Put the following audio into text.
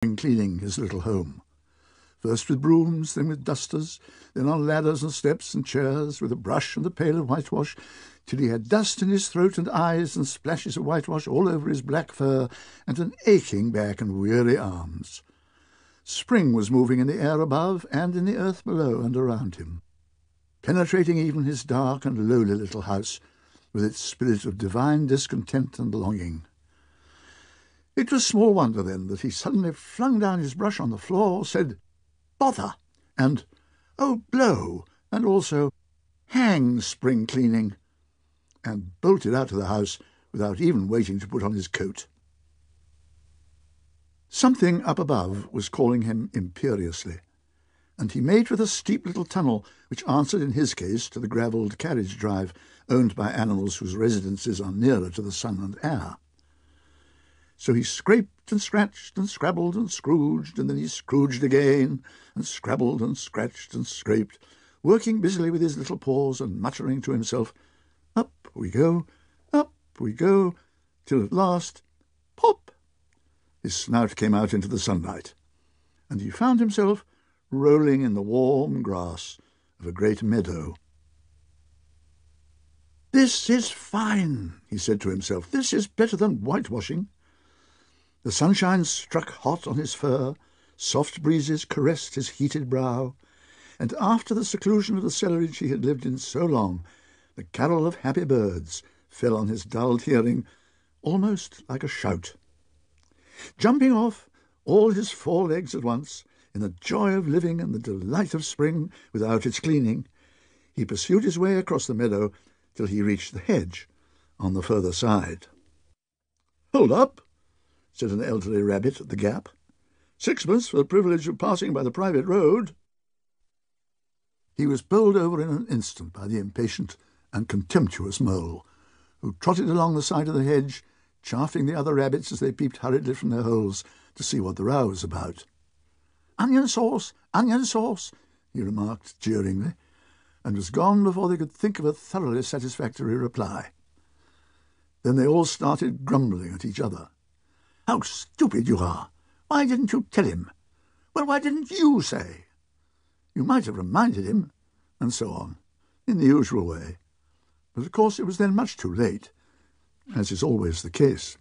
cleaning his little home. First with brooms, then with dusters, then on ladders and steps and chairs, with a brush and a pail of whitewash, till he had dust in his throat and eyes and splashes of whitewash all over his black fur and an aching back and weary arms. Spring was moving in the air above and in the earth below and around him, penetrating even his dark and lowly little house with its spirit of divine discontent and longing. It was small wonder, then, that he suddenly flung down his brush on the floor, said, "Bother!" and "Oh, blow!" and also "Hang spring cleaning!" and bolted out of the house without even waiting to put on his coat. Something up above was calling him imperiously, and he made for the steep little tunnel which answered in his case to the gravelled carriage drive owned by animals whose residences are nearer to the sun and air. So he scraped and scratched and scrabbled and scrooged, and then he scrooged again, and scrabbled and scratched and scraped, working busily with his little paws and muttering to himself, "Up we go, till at last, pop!" his snout came out into the sunlight, and he found himself rolling in the warm grass of a great meadow. "This is fine," he said to himself. "This is better than whitewashing." The sunshine struck hot on his fur, soft breezes caressed his heated brow, and after the seclusion of the cellarage he had lived in so long, the carol of happy birds fell on his dulled hearing almost like a shout. Jumping off, all his 4 legs at once, in the joy of living and the delight of spring without its cleaning, he pursued his way across the meadow till he reached the hedge on the further side. "Hold up," said an elderly rabbit at the gap. "Sixpence for the privilege of passing by the private road." He was bowled over in an instant by the impatient and contemptuous mole, who trotted along the side of the hedge, chaffing the other rabbits as they peeped hurriedly from their holes to see what the row was about. "Onion sauce, he remarked jeeringly, and was gone before they could think of a thoroughly satisfactory reply. Then they all started grumbling at each other. "How stupid you are! Why didn't you tell him? Well, why didn't you say? You might have reminded him," and so on, in the usual way. But of course it was then much too late, as is always the case.